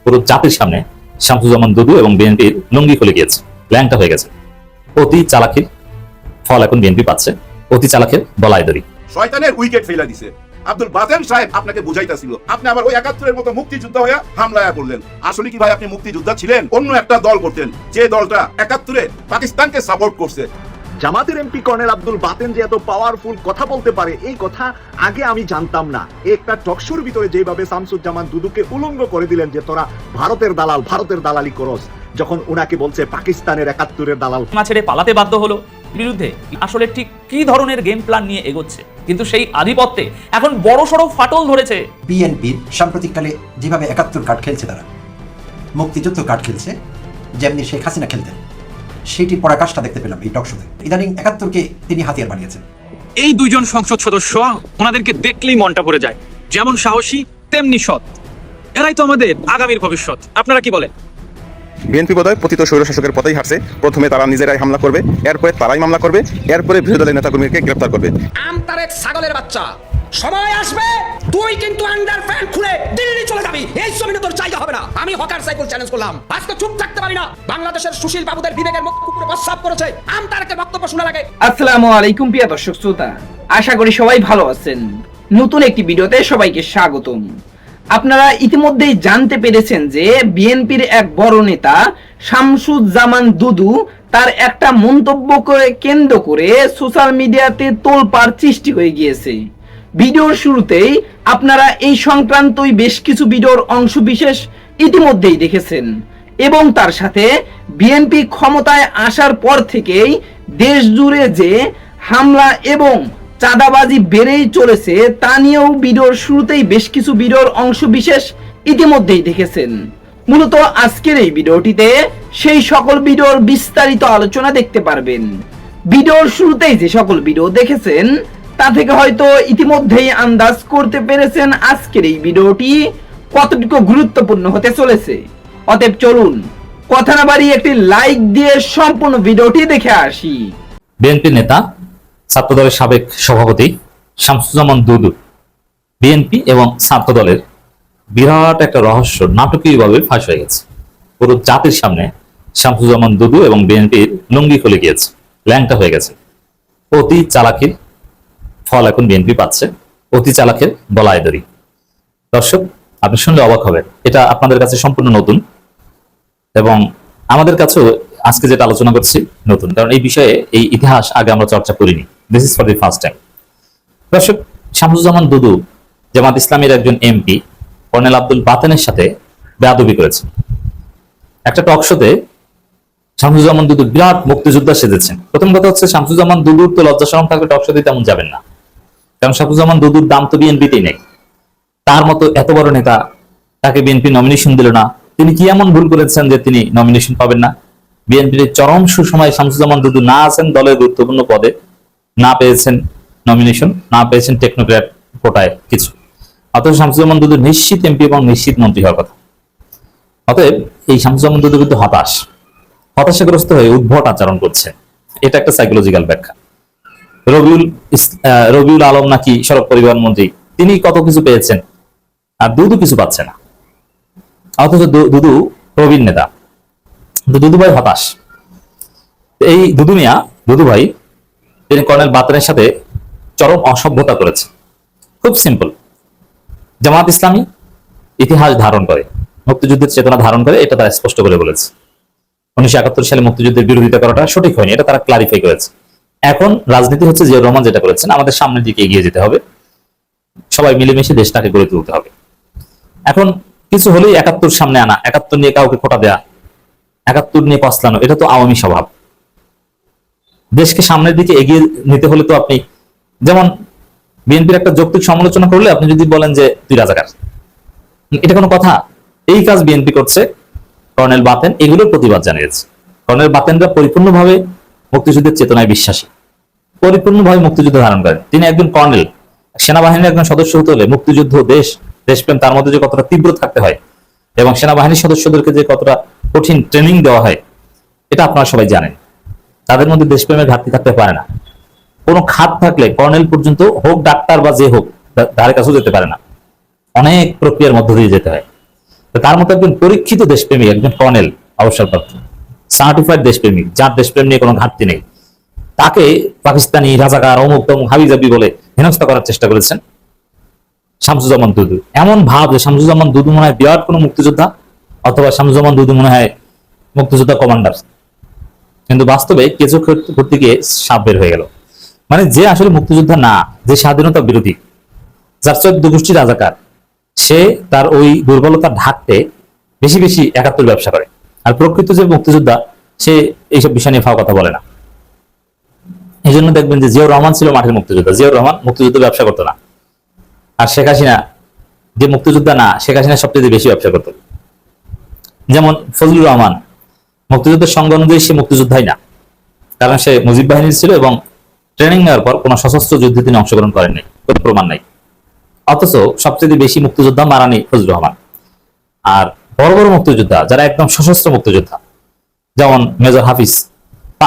পুরো জাতির সামনে শামসুজ্জামান দুদু এবং বিএনপির লুঙ্গি খুলে গিয়েছে, ল্যাংটা হয়ে গেছে। অতি চালাকির ফল এখন বিএনপি পাচ্ছে, অতি চালাকের বলাই দড়ি। শয়তানের উইকেট ফেলা দিছে। আব্দুল বাতেন সাহেব আপনাকে বুঝাইতাছিল, আপনি আবার ওই ৭১-এর মতো মুক্তিযোদ্ধা হয়ে হামলায় করলেন। আসলে কি ভাই আপনি মুক্তিযোদ্ধা ছিলেন? অন্য একটা দল করতেন, যে দলটা ৭১-এ পাকিস্তানকে সাপোর্ট করছে। জামাতের এমপি কর্নেল আব্দুল বাতেন যে এত পাওয়ারফুল কথা বলতে পারে, এই কথা আগে আমি জানতাম না। একটা টকশোর ভিতরে যেভাবে শামসুজ্জামান দুদুকে উলঙ্গ করে দিলেন যে তোরা ভারতের দালাল, ভারতের দালালি করস, যখন ওনাকে বলছে পাকিস্তানের ৭১-এর দালাল। ছেড়ে পালাতে বাধ্য হলো বিরুদ্ধে আসলে ঠিক কি ধরনের গেম প্ল্যান নিয়ে এগোচ্ছে, কিন্তু সেই আধিপত্যে এখন বড়সড় ফাটল ধরেছে। বিএনপির সাম্প্রতিককালে যেভাবে ৭১ কার্ড খেলছে, তারা মুক্তিযুদ্ধ কার্ড খেলছে, যেমনি শেখ হাসিনা খেলতেন, সেটির পরাকাষ্ঠা দেখতে পেলাম এই টকশোতে। ইদানিং ৭১-কে তিনি হাতিয়ার বানিয়েছেন। এই দুইজন সংসদ সদস্য, ওনাদেরকে দেখলেই মনটা ভরে যায়, যেমন সাহসী তেমনি সৎ। এরাই তো আমাদের আগামীর ভবিষ্যৎ। আপনারা কি বলেন? বিএনপি বোধহয় পতিত স্বৈরশাসকের পথেই হাঁটছে। প্রথমে তারা নিজেরাই হামলা করবে, এরপরে তারাই মামলা করবে, এরপরে বিরোধী দলের নেতাকর্মীকে গ্রেফতার করবে। আমতারেক ছাগলের বাচ্চা, সময় আসবে তুই কিন্তু আন্ডার প্যান্ট খুলে দিল্লি চলে যাবি। এই জমিনে তোর জায়গা হবে না। আমি হকার সাইকেল চ্যালেঞ্জ করলাম, আজকে চুপ থাকতে পারি না। বাংলাদেশের সুশীল বাবুদের বিবেকের মুখ কুকুরে প্রস্রাব করেছে। আমতারেকের বক্তব্য শোনা লাগে। আসসালামু আলাইকুম প্রিয় দর্শক শ্রোতা, আশা করি সবাই ভালো আছেন। নতুন একটি ভিডিওতে সবাইকে স্বাগতম। আপনারা ইতিমধ্যেই জানতে পেরেছেন যে বিএনপির এক বড় নেতা শামসুজ্জামান দুদু তার একটা মন্তব্য করে কেন্দ্র করে সোশ্যাল মিডিয়াতে তোলপাড় সৃষ্টি হয়ে গিয়েছে। ভিডিওর শুরুতেই আপনারা এই সংক্রান্তই বেশ কিছু ভিডিওর অংশ বিশেষ ইতিমধ্যেই দেখেছেন, এবং তার সাথে বিএনপি ক্ষমতায় আসার পর থেকেই দেশ জুড়ে যে হামলা এবং চাঁদাবাজি বেড়েই চলেছে তা নিয়েও ভিডিওর শুরুতেই বেশ কিছু ভিডিওর অংশ বিশেষ ইতিমধ্যেই দেখেছেন। মূলত আজকের এই ভিডিওটিতে সেই সকল ভিডিওর বিস্তারিত আলোচনা দেখতে পারবেন। ভিডিওর শুরুতেই যে সকল ভিডিও দেখেছেন তা থেকে হয়তো ইতিমধ্যেই আন্দাজ করতে পেরেছেন আজকের এই ভিডিওটি কতটুকু গুরুত্বপূর্ণ হতে চলেছে। অতএব চলুন কথা না বাড়িয়ে একটি লাইক দিয়ে সম্পূর্ণ ভিডিওটি দেখে আসি। বিএনপি নেতা, ছাত্রদলের সাবেক সভাপতি শামসুজ্জামান দুদু বিএনপি এবং ছাত্রদলের বিরাট একটা রহস্য নাটকীয়ভাবে ফাঁস হয়ে গেছে। পুরো জাতির সামনে শামসুজ্জামান দুদু এবং বিএনপির লুঙ্গি খুলে গিয়েছে, ল্যাংটা হয়ে গেছে। অতি চালাকির ফল এখন বিএনপি পাচ্ছে, অতি চালাকের বলাই দড়ি। দর্শক, আপনি শুনলে অবাক হবেন, এটা আপনাদের কাছে সম্পূর্ণ নতুন এবং আমাদের কাছেও আজকে যেটা আলোচনা করছি নতুন, কারণ এই বিষয়ে এই ইতিহাস আগে আমরা চর্চা করিনি। This is for the first time. দর্শক, শামসুজ্জামান দুদু জামাত ইসলামের একজন এমপি কর্নেল আব্দুল বাতেনের সাথে বেয়াদবি করেছে। একটা টক শোতে শামসুজ্জামান দুদু বিরাট মুক্তিযোদ্ধা সেজেছেন। প্রথম কথা হচ্ছে, শামসুজ্জামান দুদুর তো লজ্জা শরম থাকলে টক শোতে তেমন যাবেন না, কারণ শামসুজ্জামান দুদুর দাম তো বিএনপিতেই নেই। তার মতো এত বড় নেতা, তাকে বিএনপি নমিনেশন দিল না। তিনি কি এমন ভুল করেছেন যে তিনি নমিনেশন পাবেন না? বিএনপির চরম সুসময় শামসুজ্জামান দুদু না আছেন দলের গুরুত্বপূর্ণ পদে, না পেয়েছেন নমিনেশন, না পেয়েছেন টেকনোক্র্যাট কোটায় কিছু, অথচ শামসুজ্জামান দুদু নিশ্চিত এমপি এবং নিশ্চিত মন্ত্রী হওয়ার কথা। অতএব এই শামসুজ্জামান দুদু কিন্তু হতাশাগ্রস্ত হয়ে উদ্ভট আচরণ করছে। এটা একটা সাইকোলজিক্যাল ব্যাখ্যা। রবিউল আলম নাকি সড়ক পরিবহন মন্ত্রী, তিনি কত কিছু পেয়েছেন আর দুদু কিছু পাচ্ছে না, অথচ দুদু প্রবীণ নেতা। দুদু ভাই হতাশ। এই দুদু ভাই তিনি কর্নেল বাতেনের সাথে চরম অসভ্যতা করেছে। খুব সিম্পল, জামাত ইসলামী ইতিহাস ধারণ করে, মুক্তিযুদ্ধের চেতনা ধারণ করে, এটা তারা স্পষ্ট করে বলেছে। 1971 সালে মুক্তিযুদ্ধের বিরোধিতা করাটা সঠিক হয়নি, এটা তারা ক্লারিফাই করেছে। এখন রাজনীতি হচ্ছে জিয়াউর রহমান যেটা করেছেন, আমাদের সামনের দিকে এগিয়ে যেতে হবে, সবাই মিলেমিশে দেশটাকে গড়ে তুলতে হবে। এখন কিছু হলেই 71 সামনে আনা, 71 নিয়ে কাউকে খোটা দেয়া, 71 নিয়ে পস্তানো, এটা তো আওয়ামী স্বভাব। দেশকে সামনের দিকে এগিয়ে নিতে হলে তো আপনি, যেমন বিএনপির একটা যৌক্তিক সমালোচনা করলে আপনি যদি বলেন যে তুই রাজাকার, এটা কোনো কথা? এই কাজ বিএনপি করছে। কর্নেল বাতেন এগুলোর প্রতিবাদ জানিয়েছে। কর্নেল বাতেনরা পরিপূর্ণভাবে মুক্তিযুদ্ধের চেতনায় বিশ্বাসী, পরিপূর্ণভাবে মুক্তিযুদ্ধ ধারণ করেন। তিনি একজন কর্নেল, সেনাবাহিনীর একজন সদস্য হতে হলে মুক্তিযুদ্ধ, দেশপ্রেম তার মধ্যে যে কতটা তীব্র থাকতে হয় এবং সেনাবাহিনীর সদস্যদেরকে যে কতটা কঠিন ট্রেনিং দেওয়া হয়, এটা আপনারা সবাই জানেন। তাদের মধ্যে দেশপ্রেমের ঘাটতি থাকতে পারে না। কোনো খাত থাকলে কর্নেল পর্যন্ত হোক, ডাক্তার বা যে হোক, ধারে কাছেও যেতে পারে না, অনেক প্রক্রিয়ার মধ্য দিয়ে যেতে হয়। তো তার মতো একজন পরীক্ষিত দেশপ্রেমিক, একজন কর্নেল, অবসরপ্রাপ্ত সার্টিফাইড দেশপ্রেমিক, যার দেশপ্রেম নিয়ে কোনো ঘাটতি নেই, তাকে পাকিস্তানি রাজাকার, অমুক তমুক, হাবিজাবি বলে হেনস্থা করার চেষ্টা করেছেন শামসুজ্জামান দুদু। এমন ভাব যে শামসুজ্জামান দুদু মনে হয় বিরাট কোনো মুক্তিযোদ্ধা, অথবা শামসুজ্জামান দুদু মনে হয় মুক্তিযোদ্ধা কমান্ডার। কিন্তু বাস্তবে কিছু করতে গিয়ে সাপ বের হয়ে গেল। মানে যে আসলে মুক্তিযোদ্ধা না, যে স্বাধীনতা বিরোধী, যার 14 গোষ্ঠী রাজাকার, সে তার ওই দুর্বলতা ঢাকতে বেশি বেশি 71 ব্যবসা করে। আর প্রকৃত যে মুক্তিযোদ্ধা, সে এইসব বিষয় নিয়ে ফাও কথা বলে না। এই জন্য দেখবেন যে জিয়াউর রহমান ছিল মাঠের মুক্তিযোদ্ধা, জিয়াউর রহমান মুক্তিযুদ্ধ ব্যবসা করতো না। আর শেখ হাসিনা যে মুক্তিযোদ্ধা না, শেখ হাসিনা সবচেয়ে বেশি ব্যবসা করতো। যেমন ফজলুর রহমান মুক্তিযুদ্ধের সংজ্ঞা অনুযায়ী সে মুক্তিযোদ্ধাই না, কারণ সে মুজিব বাহিনীর ছিল এবং ট্রেনিং নেওয়ার পর কোনো সশস্ত্র যুদ্ধে তিনি অংশগ্রহণ করেননি, কোনো প্রমাণ নাই। অথচ সবচেয়ে বেশি মুক্তিযোদ্ধা মারানি ফজলুর রহমান। আর বড় বড় মুক্তিযোদ্ধা যারা একদম সশস্ত্র মুক্তিযোদ্ধা, যেমন মেজর হাফিজ,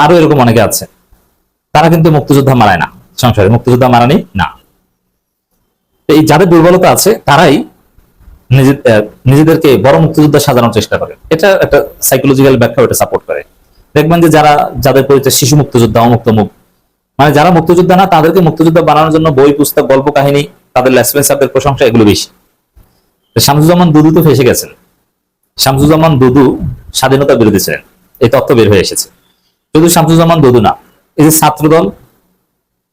আরো এরকম অনেকে আছে, তারা কিন্তু মুক্তিযোদ্ধা মারায় না, সংসারে মুক্তিযোদ্ধা মারানি না। এই যাদের দুর্বলতা আছে তারাই নিজেদেরকে বড় মুক্তিযোদ্ধা সাজানোর চেষ্টা করে। এটা একটা সাইকোলজিক্যাল ব্যাখ্যা, এটা সাপোর্ট করে। দেখবেন যে যাদের পরিচয় শিশু মুক্তিযোদ্ধা, অমুক তমুক, মানে যারা মুক্তিযোদ্ধা না তাদেরকে মুক্তিযোদ্ধা বানানোর জন্য বই, পুস্তক, গল্প কাহিনী, তাদের লেসপেন্সারদের প্রশংসা, এগুলো বেশি। শামসুজ্জামান দুদু তো ফেসে গেছেন। শামসুজ্জামান দুদু স্বাধীনতা বিরোধী ছিলেন, এই তথ্য বের হয়ে এসেছে। শুধু শামসুজ্জামান দুদু না, এই যে ছাত্রদল,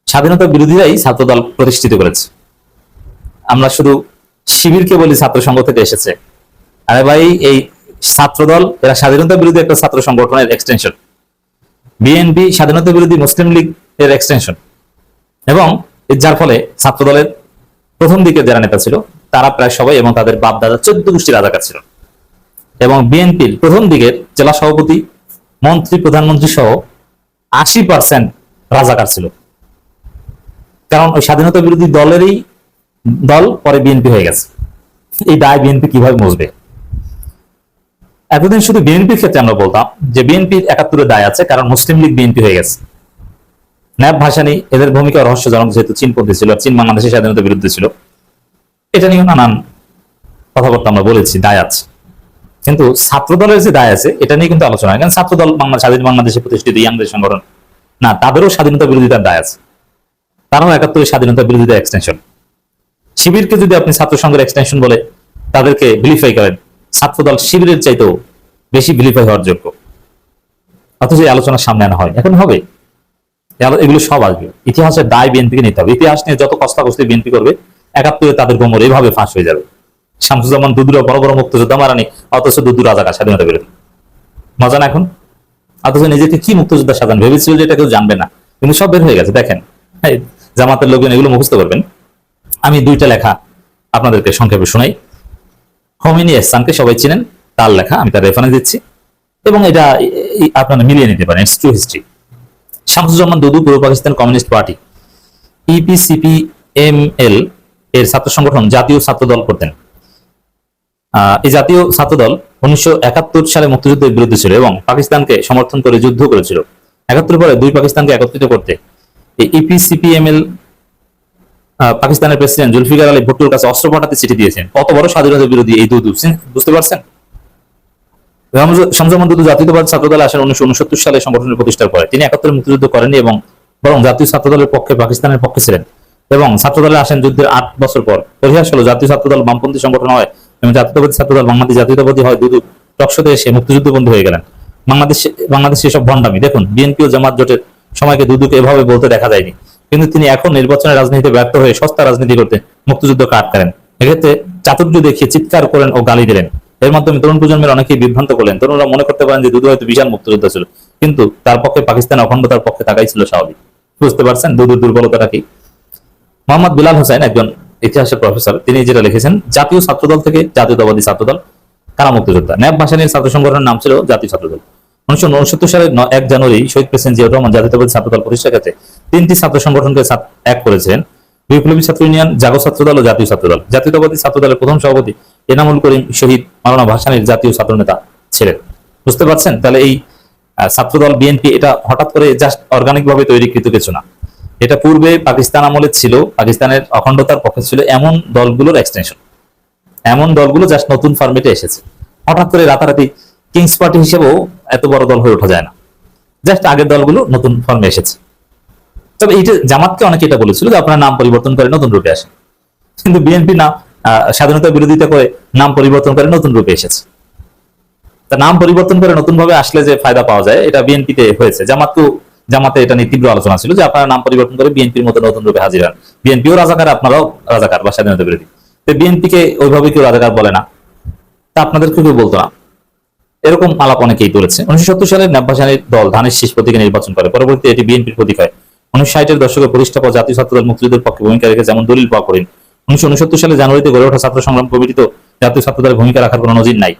স্বাধীনতা বিরোধীরাই ছাত্রদল প্রতিষ্ঠিত করেছে। আমরা শুধু শিবিরকে বলি ছাত্র সংঘ থেকে এসেছে, আরে ভাই এই ছাত্রদল এরা স্বাধীনতা বিরোধী একটা ছাত্র সংগঠনের এক্সটেনশন। বিএনপি স্বাধীনতা বিরোধী মুসলিম লীগ এর এক্সটেনশন, এবং যার ফলে ছাত্রদলের প্রথম দিকে যারা নেতা ছিল তারা প্রায় সবাই এবং তাদের বাপ দাদা 14 গোষ্ঠী রাজাকার ছিল। এবং বিএনপির প্রথম দিকের জেলা সভাপতি, মন্ত্রী, প্রধানমন্ত্রী সহ 80% রাজাকার ছিল। কারণ ওই স্বাধীনতা বিরোধী দলেরই দল পরে বিএনপি হয়ে গেছে। এই দায় বিএনপি কিভাবে মুছবে? এতদিন শুধু বিএনপির ক্ষেত্রে আমরা বলতাম যে বিএনপির 71 দায় আছে, কারণ মুসলিম লীগ বিএনপি হয়ে গেছে। ন্যাব ভাসানী এদের ভূমিকা রহস্যজনক, যেহেতু চীনপন্থী ছিল, চীন বাংলাদেশের স্বাধীনতা বিরুদ্ধে ছিল। এটা নিয়েও নানান কথাবার্তা আমরা বলেছি, দায় আছে। কিন্তু ছাত্রদলের যে দায় আছে এটা নিয়ে কিন্তু আলোচনা হয়। কারণ ছাত্রদল স্বাধীন বাংলাদেশে প্রতিষ্ঠিত ইয়াংদের সংগঠন না, তাদেরও স্বাধীনতা বিরোধিতার দায় আছে। তারাও 71 স্বাধীনতা বিরোধিতার এক্সটেনশন। শিবিরকে যদি আপনি ছাত্র সংঘের এক্সটেনশন বলে তাদেরকে ভিলিফাই করেন, ছাত্রদল শিবিরের চাইতেও বেশি ভিলিফাই হওয়ার যোগ্য। অথচ এই আলোচনার সামনে আনা হয়, এখন হবে, এগুলো সব আসবে। ইতিহাসের দায় বিএনপিকে নিতে হবে। ইতিহাস নিয়ে যত কষ্টাকষ্টি বিএনপি করবে, 71 তাদের গোমর এভাবে ফাঁস হয়ে যাবে। শামসুজ্জামান দুদুরা বড় বড় মুক্তিযোদ্ধা মারানি, অথচ দুদু রাজাকার, স্বাধীনতা বিরোধী। মজা না এখন? অথচ নিজেকে কি মুক্তিযোদ্ধা সাজান ভেবেছিল যে এটা কেউ জানবে না, কিন্তু সব বের হয়ে গেছে। দেখেন, জামাতের লোকজন এগুলো মুখস্থ করবেন। আমি 2টা লেখা আপনাদেরকে সংক্ষেপে শোনাই। খোমেনি এহসানকে সবাই চিনেন, তার লেখা, আমি তার রেফারেন্স দিচ্ছি এবং এটা আপনারা মিলিয়ে নিতে পারেন, it's true history. Shamsuzzaman Dudu Purba Pakistan communist party EPCPML এর ছাত্র সংগঠন জাতীয় ছাত্র দল করতেন। এই জাতীয় ছাত্র দল 1971 সালে মুক্তিযুদ্ধের বিরুদ্ধে ছিল এবং পাকিস্তানকে সমর্থন করে যুদ্ধ করেছিল। 71 পরে দুই পাকিস্তানকে একত্রিত করতে এই EPCPML পাকিস্তানের প্রেসিডেন্ট জুলফিকার আলী ভুট্টোর কাছে অস্ত্র পাঠাতে চিঠি দিয়েছেন। কত বড় স্বাধীনতা বিরোধী এই দুদু, বুঝতে পারছেন? শামসুজ্জামান দুদু জাতীয়তাবাদী ছাত্রদলে আসেন 1969 সালে সংগঠনের প্রতিষ্ঠার পরে। তিনি 71 মুক্তিযুদ্ধ করেননি এবং বরং জাতীয় ছাত্রদলের পক্ষে পাকিস্তানের পক্ষে ছিলেন এবং ছাত্রদলে আসেন যুদ্ধের 8 বছর পর। পরিহাস হলো জাতীয় ছাত্রদল বামপন্থী সংগঠন হয় এবং জাতীয়তাবাদী ছাত্রদল বাংলাদেশ জাতীয়তাবাদী হয়। দুদু টকশোতে এসে মুক্তিযুদ্ধ বন্ধু হয়ে গেলেন। বাংলাদেশ এসব ভণ্ডামি। দেখুন, বিএনপি ও জামাত জোটের সময়কে দুদুকে এভাবে বলতে দেখা যায়নি, কিন্তু তিনি এখন নির্বাচনের রাজনীতিতে ব্যর্থ হয়ে সস্তা রাজনীতি করতে মুক্তিযুদ্ধকে আটকালেন। এক্ষেত্রে চাতুর্য দেখিয়ে চিৎকার করেন ও গালি দিলেন। এর মাধ্যমে তরুণ প্রজন্মের অনেকেই বিভ্রান্ত করলেন। তরুণরা মনে করতে পারেন যে দুদু হয়তো বিশাল মুক্তিযোদ্ধা ছিল, কিন্তু তার পক্ষে পাকিস্তান অখণ্ডতার পক্ষে থাকাই ছিল স্বাভাবিক। বুঝতে পারছেন দুদুর দুর্বলতাটা কি? মোহাম্মদ বিলাল হোসেন একজন ইতিহাসের প্রফেসর, তিনি যেটা লিখেছেন, জাতীয় ছাত্রদল থেকে জাতীয়তাবাদী ছাত্রদল কারা মুক্তিযোদ্ধা। ন্যাব ভাসানীর ছাত্র সংগঠনের নাম ছিল জাতীয় ছাত্রদল। 1969 সালের 1 জানুয়ারি শহীদ প্রেসিডেন্ট জিয়াউর রহমান জাতীয়তাবাদী ছাত্রদল প্রতিষ্ঠার ক্ষেত্রে 3টি ছাত্র সংগঠনকে এক করেছেন: বিপ্লবী ছাত্র ইউনিয়ন, জাগো ছাত্রদল ও জাতীয় ছাত্রদল। জাতীয়তাবাদী ছাত্রদলের প্রথম সভাপতি এনামুল করিম শহীদ মাওলানা ভাসানীর জাতীয় ছাত্র নেতা ছিলেন। বুঝতে পারছেন? তাহলে এই ছাত্রদল বিএনপি এটা হঠাৎ করে জাস্ট অর্গানিক ভাবে তৈরিকৃত কিছু না। এটা পূর্বে পাকিস্তান আমলে ছিল, পাকিস্তানের অখণ্ডতার পক্ষে ছিল এমন দলগুলোর এক্সটেনশন, এমন দলগুলো জাস্ট নতুন ফরম্যাটে এসেছে। হঠাৎ করে রাতারাতি কিংস পার্টি হিসেবেও এত বড় দল হয়ে ওঠা যায় না, জাস্ট আগের দলগুলো নতুন ফর্মে এসেছে। তবে এইটা জামাতকে অনেকে এটা বলেছিল যে আপনারা নাম পরিবর্তন করে নতুন রূপে আসেন, কিন্তু বিএনপি না স্বাধীনতার বিরোধিতা করে নাম পরিবর্তন করে নতুন রূপে এসেছে। তা নাম পরিবর্তন করে নতুন ভাবে আসলে যে ফায়দা পাওয়া যায় এটা বিএনপিতে হয়েছে। জামাতে এটা নিয়ে তীব্র আলোচনা ছিল যে আপনারা নাম পরিবর্তন করে বিএনপির মতো নতুন রূপে হাজির হন। বিএনপিও রাজাকার, আপনারাও রাজাকার বা স্বাধীনতা বিরোধী। তো বিএনপিকে ওইভাবে কেউ রাজাকার বলে না, তা আপনাদেরকে কেউ বলতো না, এরকম আলাপ অনেকেই তুলেছে। 1970 সালে ন্যাপভাসানীর দল ধানের শীষ প্রতীকে নির্বাচন করে, পরবর্তীতে এটি বিএনপির প্রতীক হয়। 1960-এর দশকে প্রতিষ্ঠা পর জাতীয় ছাত্রদল মুক্তিযুদ্ধের পক্ষে ভূমিকা রেখে যেমন দলিল পাওয়া করেন। 1969 সালে জানুয়ারিতে গড়ে ওঠা ছাত্র সংগ্রাম কমিটি তো জাতীয় ছাত্রদলের ভূমিকা রাখার কোনো নজির নাই।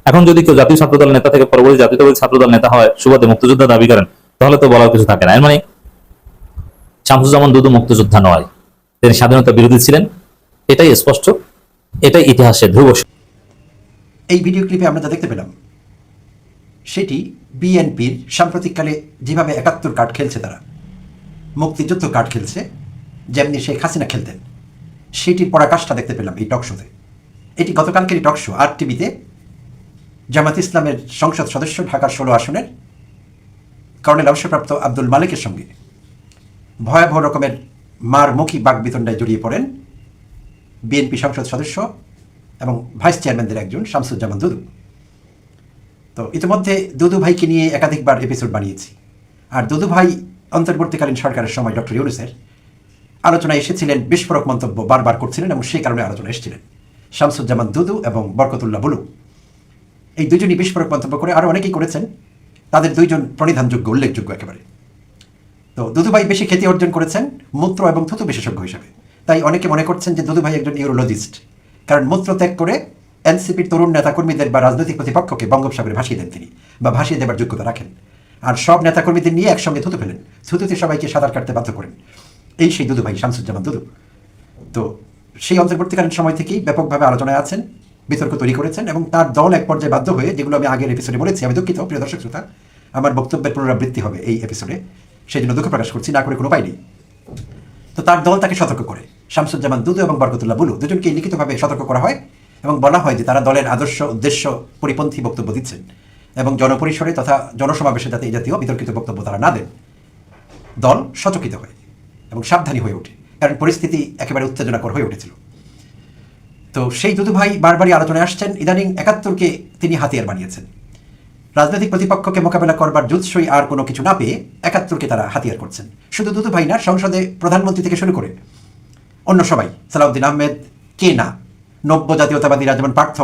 এখন যদি কেউ জাতীয় ছাত্রদল নেতা থেকে পরবর্তী জাতীয়তাবাদী ছাত্রদল নেতা হয় সুবাদে মুক্তিযোদ্ধা দাবি করেন, তাহলে তো বলার কিছু থাকে না। এর মানে শামসুজ্জামান দুদু মুক্তিযোদ্ধা নয়, তিনি স্বাধীনতা বিরোধী ছিলেন, এটাই স্পষ্ট, এটাই ইতিহাসে ধ্রুব। এই ভিডিও ক্লিপে আমরা যা দেখতে পেলাম সেটি বিএনপির সাম্প্রতিককালে যেভাবে 71 কার্ড খেলছে, তারা মুক্তিযুদ্ধ কার্ড খেলছে, যেমনি শেখ হাসিনা খেলতেন, সেটির পরাকাষ্ঠা দেখতে পেলাম এই টক শোতে। এটি গতকালকেরই টক শো আর টিভিতে জামাত ইসলামের সংসদ সদস্য ঢাকার 16 আসনের কর্নেল অবসরপ্রাপ্ত আব্দুল মালিকের সঙ্গে ভয়াবহ রকমের মারমুখী বাগবিতণ্ডায় জড়িয়ে পড়েন বিএনপি সংসদ সদস্য এবং ভাইস চেয়ারম্যানদের একজন শামসুজ্জামান দুদু। তো ইতিমধ্যে দুদু ভাইকে নিয়ে একাধিকবার এপিসোড বানিয়েছি। আর দুদু ভাই অন্তর্বর্তীকালীন সরকারের সময় ডক্টর ইউনূসের আলোচনায় এসেছিলেন, বিস্ফোরক মন্তব্য বারবার করছিলেন এবং সেই কারণে আলোচনা এসেছিলেন। শামসুজ্জামান দুদু এবং বরকতুল্লাহ বুলু এই দুজনই বিস্ফোরক মন্তব্য করে, আরও অনেকেই করেছেন, তাদের দুইজন প্রণিধানযোগ্য, উল্লেখযোগ্য একেবারে। তো দুদু ভাই বেশি খ্যাতি অর্জন করেছেন মূত্র এবং থুতু বিশেষজ্ঞ হিসেবে, তাই অনেকে মনে করছেন যে দুদু ভাই একজন ইউরোলজিস্ট, কারণ মূত্র ত্যাগ করে এনসিপির তরুণ নেতাকর্মীদের বা রাজনৈতিক প্রতিপক্ষকে বঙ্গোপসাগরে ভাসিয়ে দেন তিনি, বা ভাসিয়ে দেবার যোগ্যতা রাখেন। আর সব নেতাকর্মীদের নিয়ে একসঙ্গে থুতু ফেলেন, থুতুতে সবাইকে সাঁতার কাটতে বাধ্য করেন। এই সেই দুদু ভাই, শামসুজ্জামান দুদু। তো সেই অন্তর্বর্তীকালীন সময় থেকেই ব্যাপকভাবে আলোচনায় আছেন, বিতর্ক তৈরি করেছেন এবং তার দল এক পর্যায়ে বাধ্য হয়ে, যেগুলো আমি আগের এপিসোডে বলেছি, আমি দুঃখিত প্রিয় দর্শক শ্রোতা, আমার বক্তব্যের পুনরাবৃত্তি হবে এই এপিসোডে, সেই জন্য দুঃখ প্রকাশ করছি, না করে কোনো উপায় নেই। তো তার দল তাকে সতর্ক করে, শামসুজ্জামান দুদু এবং বরকতুল্লাহ বুলু দুজনকে লিখিতভাবে সতর্ক করা হয় এবং বলা হয় যে তারা দলের আদর্শ উদ্দেশ্য পরিপন্থী বক্তব্য দিচ্ছেন এবং জনপরিসরে তথা জনসমাবেশে যাতে এই জাতীয় বিতর্কিত বক্তব্য তারা না দেন। দল সচকিত হয় এবং সাবধানী হয়ে ওঠে, কারণ পরিস্থিতি একেবারে উত্তেজনাকর হয়ে উঠেছিল। তো সেই দুদু ভাই বারবারই আলোচনায় আসছেন। ইদানিং 71কে তিনি হাতিয়ার বানিয়েছেন। রাজনৈতিক প্রতিপক্ষকে মোকাবেলা করবার জুৎসই আর কোনো কিছু না পেয়ে 71কে তারা হাতিয়ার করছেন। শুধু দুদু ভাই না, সংসদে প্রধানমন্ত্রী থেকে শুরু করে অন্য সবাই, সালাউদ্দিন আহমেদ, কে না, নব্য জাতীয়তাবাদীরা যেমন পার্থ,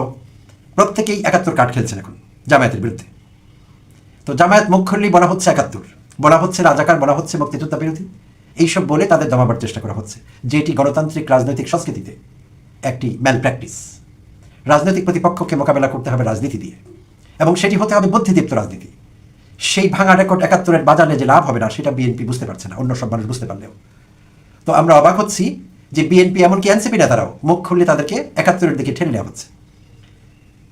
প্রত্যেকেই 71 কার্ড খেলছেন এখন জামায়াতের বিরুদ্ধে। তো জামায়াত মুখ খুললেই বলা হচ্ছে 71, বলা হচ্ছে রাজাকার, বলা হচ্ছে মুক্তিযোদ্ধা বিরোধী, এইসব বলে তাদের দমাবার চেষ্টা করা হচ্ছে, যেটি গণতান্ত্রিক রাজনৈতিক সংস্কৃতিতে একটি ম্যাল প্র্যাকটিস। রাজনৈতিক প্রতিপক্ষকে মোকাবেলা করতে হবে রাজনীতি দিয়ে, এবং সেটি হতে হবে বুদ্ধিদীপ্ত রাজনীতি। সেই ভাঙা রেকর্ড 71-এর বাজারে যে লাভ হবে না, সেটা বিএনপি বুঝতে পারছে না, অন্য সব মানুষ বুঝতে পারলেও। তো আমরা অবাক হচ্ছি যে বিএনপি এমনকি এনসিপি নেতারাও মুখ খুললে তাদেরকে 71-এর দিকে ঠেলে নেওয়া হচ্ছে।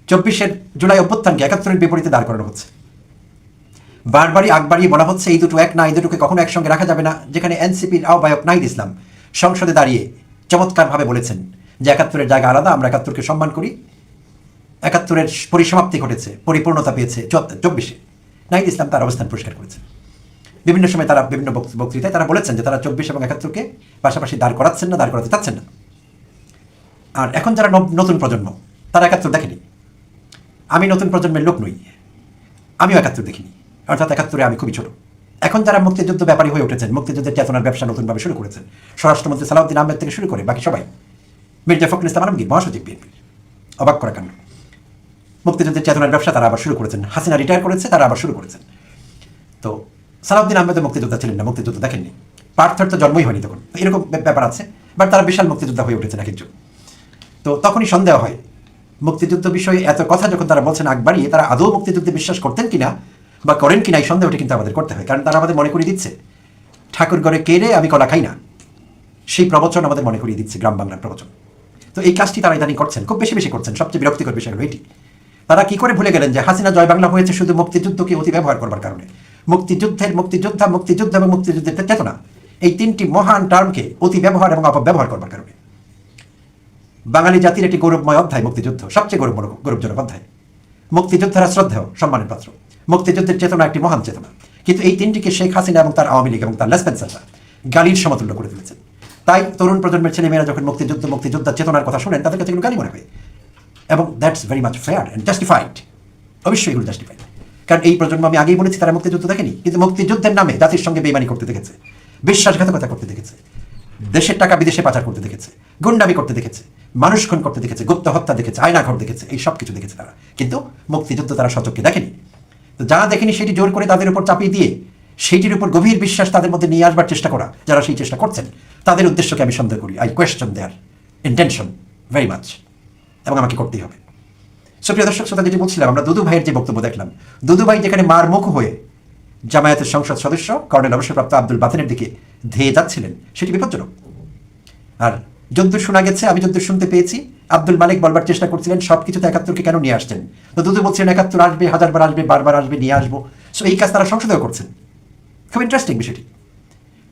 24শে জুলাই অভ্যুত্থানকে 71-এর বিপরীতে দাঁড় করানো হচ্ছে। বারবারই বাড়িয়ে বলা হচ্ছে এই দুটো এক না, এই দুটোকে কখনো একসঙ্গে রাখা যাবে না। যেখানে এনসিপির আহ্বায়ক নাহিদ ইসলাম সংসদে দাঁড়িয়ে চমৎকারভাবে বলেছেন যে 71-এর জায়গা আলাদা, আমরা 71-কে সম্মান করি, 71-এর পরিসমাপ্তি ঘটেছে, পরিপূর্ণতা পেয়েছে 24-এ। নাহিদ ইসলাম তার অবস্থান পরিষ্কার করেছেন। বিভিন্ন সময় তারা বিভিন্ন বক্তৃতায় তারা বলেছেন যে তারা 24 এবং 71-কে পাশাপাশি দাঁড় করাচ্ছেন না, দাঁড় করাতে চাচ্ছেন না। আর এখন যারা নতুন প্রজন্ম, তারা 71 দেখেনি। আমি নতুন প্রজন্মের লোক নই, আমিও 71 দেখিনি, অর্থাৎ 71-এ আমি খুবই ছোট। এখন যারা মুক্তিযুদ্ধ ব্যাপারী হয়ে উঠেছেন, মুক্তিযুদ্ধের চেতনার ব্যবসা নতুনভাবে শুরু করেছেন, স্বরাষ্ট্রমন্ত্রী সালাউদ্দিন আহমেদ থেকে শুরু করে বাকি সবাই, মির্জা ফখরুল ইসলাম আলমগীর মহাসচিব বিএনপির, অবাক করা কাণ্ড, মুক্তিযুদ্ধের চেতনার ব্যবসা তারা আবার শুরু করেছেন। হাসিনা রিটায়ার করেছে, তারা আবার শুরু করেছেন। তো সালাউদ্দিন আহমেদ মুক্তিযোদ্ধা ছিলেন না, মুক্তিযুদ্ধ দেখেননি, পার্থর তো জন্মই হয়নি তখন, এরকম ব্যাপার আছে। বাট তারা বিশাল মুক্তিযোদ্ধা হয়ে উঠেছেন এক একজন। তো তখনই সন্দেহ হয়, মুক্তিযুদ্ধ বিষয়ে এত কথা যখন তারা বলছেন আগ বাড়িয়ে, তারা আদৌ মুক্তিযুদ্ধে বিশ্বাস করতেন কিনা বা করেন কিনা, এই সন্দেহটি কিন্তু আমাদের করতে হয়। কারণ তারা আমাদের মনে করিয়ে দিচ্ছে ঠাকুর ঘরে কেড়ে আমি কলা খাই না, সেই প্রবচন আমাদের মনে করিয়ে দিচ্ছে, গ্রাম বাংলার প্রবচন। তো এই কাজটি তারা ইদানিং করছেন, খুব বেশি করছেন। সবচেয়ে বিরক্তিকর বিষয় হলো এটি, তারা কি করে ভুলে গেলেন যে হাসিনা জয় বাংলা হয়েছে শুধু মুক্তিযুদ্ধকে অতি ব্যবহার করবার কারণে। মুক্তিযুদ্ধ এবং মুক্তিযুদ্ধের চেতনা, এই তিনটি মহান টার্মকে অতি ব্যবহার এবং অপব্যবহার করবার কারণে বাঙালি জাতির একটি গৌরবময় অধ্যায় মুক্তিযুদ্ধ, সবচেয়ে গৌরবজনক অধ্যায়। মুক্তিযোদ্ধারা শ্রদ্ধেয়, সম্মানের পাত্র। মুক্তিযুদ্ধের চেতনা একটি মহান চেতনা, কিন্তু এই তিনটিকে শেখ হাসিনা এবং তার আওয়ামী লীগ এবং তার লেসপেন্সাররা গালির সমতুল্য করে তুলেছেন। তাই তরুণ প্রজন্মের ছেলেমেয়েরা যখন মুক্তিযোদ্ধা চেতনার কথা শুনেন, তাদের কাছে এগুলো গালি মনে হয়, এবং that's very much fair and justified. অবশ্যই এগুলো জাস্টিফাইড, কারণ এই প্রজন্ম, আমি আগেই বলেছি, তারা মুক্তিযুদ্ধ দেখেনি, কিন্তু মুক্তিযুদ্ধের নামে জাতির সঙ্গে বেইমানি করতে দেখেছে, বিশ্বাসঘাতকতা করতে দেখেছে, দেশের টাকা বিদেশে পাচার করতে দেখেছে, গুন্ডামি করতে দেখেছে, মানুষ খুন করতে দেখেছে, গুপ্ত হত্যা দেখেছে, আয়নাঘর দেখেছে, এই সব কিছু দেখেছে তারা, কিন্তু মুক্তিযুদ্ধ তারা সচক্ষে দেখেনি। তো যারা দেখেনি সেটি জোর করে তাদের উপর চাপিয়ে দিয়ে সেইটির উপর গভীর বিশ্বাস তাদের মধ্যে নিয়ে আসবার চেষ্টা করা, যারা সেই চেষ্টা করছেন, তাদের উদ্দেশ্যকে আমি সন্দেহ করি। I question their intention very much, এবং আমাকে করতেই হবে। সুপ্রিয় দর্শক শ্রোতা, যেটি বলছিলাম, আমরা দুদু ভাইয়ের যে বক্তব্য দেখলাম, দুদু ভাই যেখানে মার মুখ হয়ে জামায়াতের সংসদ সদস্য কর্নেল অবসরপ্রাপ্ত আব্দুল বাতেনের দিকে ধেয়ে যাচ্ছিলেন, সেটি বিপজ্জনক। আর যদ্দূর শোনা গেছে, আমি যদ্দূর শুনতে পেয়েছি, আব্দুল মালিক বলবার চেষ্টা করছিলেন সবকিছুতে ৭১কে কেন নিয়ে আসছেন। তো দুদু বলছিলেন ৭১ আসবে, হাজারবার আসবে, বারবার আসবে, নিয়ে আসবো। সো এই কাজ তারা সংসদেও করছেন। খুব ইন্টারেস্টিং বিষয়টি।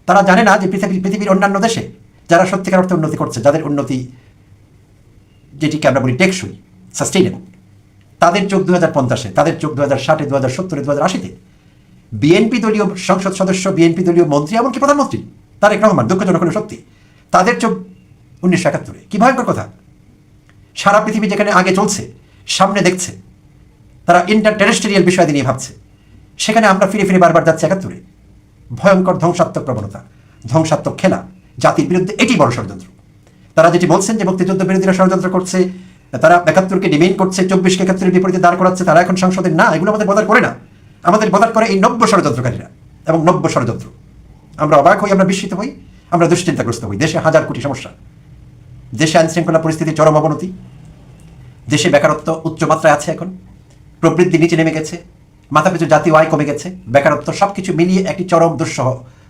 তারা জানে না যে পৃথিবীর অন্যান্য দেশে যারা সত্যিকার অর্থে উন্নতি করছে, যাদের উন্নতি যেটিকে আমরা বলি টেকসই, সাস্টেইনেবল, তাদের চোখ 2050-এ, তাদের চোখ 2060-এ, 2070-এ, 2080-তে বিএনপি দলীয় সংসদ সদস্য, বিএনপি দলীয় মন্ত্রী, এমনকি প্রধানমন্ত্রী তারেক রহমান, দুঃখজনক হলো সত্যি, তাদের চোখ 1971-এ। কি ভয়ঙ্কর কথা! সারা পৃথিবী যেখানে আগে চলছে, সামনে দেখছে, তারা ইন্টারটেরেস্ট্রিয়াল বিষয় নিয়ে ভাবছে, সেখানে আমরা ফিরে ফিরে বারবার যাচ্ছি 71-এ। ভয়ঙ্কর ধ্বংসাত্মক প্রবণতা, ধ্বংসাত্মক খেলা, জাতির বিরুদ্ধে এটি বড় ষড়যন্ত্র। তারা যেটি বলছেন যে মুক্তিযুদ্ধ বিরোধীরা ষড়যন্ত্র করছে, তারা ৭১কে ডিমেইন করছে, 24-কে ৭১-এর বিপরীতে দাঁড় করাচ্ছে, তারা এখন সংসদে না, এগুলো আমাদের বদার করে না, আমাদের বদার করে এই নব্য ষড়যন্ত্রকারীরা এবং নব্য ষড়যন্ত্র। আমরা অবাক হই, আমরা বিস্মিত হই, আমরা দুশ্চিন্তাগ্রস্ত হই। দেশে হাজার কোটি সমস্যা, দেশে আইনশৃঙ্খলা পরিস্থিতি চরম অবনতি, দেশে বেকারত্ব উচ্চ মাত্রায় আছে, এখন প্রবৃদ্ধি নিচে নেমে গেছে, মাথাপিছু জাতীয় আয় কমে গেছে, বেকারত্ব, সবকিছু মিলিয়ে একটি চরম দুঃসহ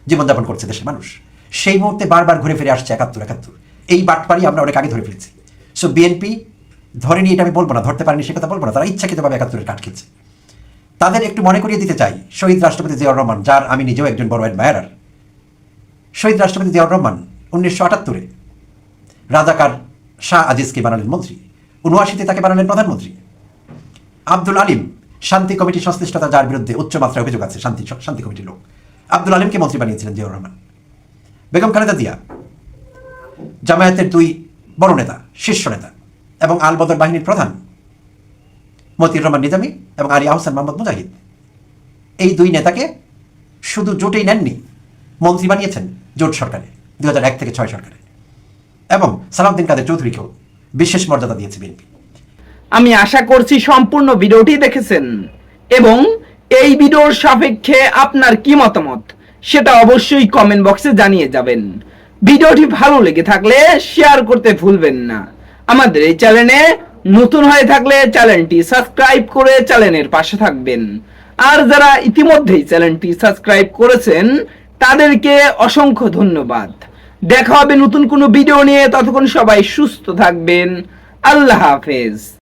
জীবনযাপন করছে দেশের মানুষ। সেই মুহূর্তে বারবার ঘুরে ফিরে আসছে ৭১। এই বাটপারি আমরা অনেক আগে ধরে ফেলেছি। সো বিএনপি ধরেনি, এটা আমি বলবো না, ধরতে পারেনি সে কথা বলবো না, তারা ইচ্ছাকৃতভাবে ৭১-এর কাঠ খেলছে। তাদের একটু মনে করিয়ে দিতে চাই, শহীদ রাষ্ট্রপতি জিয়াউর রহমান, যার আমি নিজেও একজন বড় অ্যাডমায়ারার, শহীদ রাষ্ট্রপতি জিয়াউর রহমান 1978-এ রাজাকার শাহ আজিজকে বানালেন মন্ত্রী, ৭৯-তে তাকে বানালেন প্রধানমন্ত্রী। আব্দুল আলিম, শান্তি কমিটি সংশ্লিষ্টতা যার বিরুদ্ধে উচ্চ মাত্রায় অভিযোগ আছে, শান্তি কমিটির লোক, আব্দুল আলিমকে মন্ত্রী বানিয়েছিলেন জিয়াউর রহমান। বেগম খালেদা জিয়া, জামায়াতের 2 বড় নেতা, শীর্ষ নেতা এবং আল বদর বাহিনীর প্রধান মতিউর রহমান নিজামী এবং আলী আহসান মোহাম্মদ মুজাহিদ, এই 2 নেতাকে শুধু জোটেই নেননি, মন্ত্রী বানিয়েছেন জোট সরকারে, 2001 থেকে 6 সরকারে, এবং সালাউদ্দিন কাদের চৌধুরীকেও বিশেষ মর্যাদা দিয়েছে বিএনপি। আমি আশা করছি সম্পূর্ণ ভিডিওটি দেখেছেন এবং এই ভিডিওর সাপেক্ষে আপনার কি মতামত সেটা অবশ্যই কমেন্ট বক্সে জানিয়ে যাবেন। ভিডিওটি ভালো লেগে থাকলে শেয়ার করতে ভুলবেন না। আমাদের এই চ্যানেলে নতুন হয়ে থাকলে চ্যানেলটি সাবস্ক্রাইব করে চ্যানেলের পাশে থাকবেন, আর যারা ইতিমধ্যেই চ্যানেলটি সাবস্ক্রাইব করেছেন তাদেরকে অসংখ্য ধন্যবাদ। দেখা হবে নতুন কোনো ভিডিও নিয়ে, ততক্ষণ সবাই সুস্থ থাকবেন। আল্লাহ হাফেজ।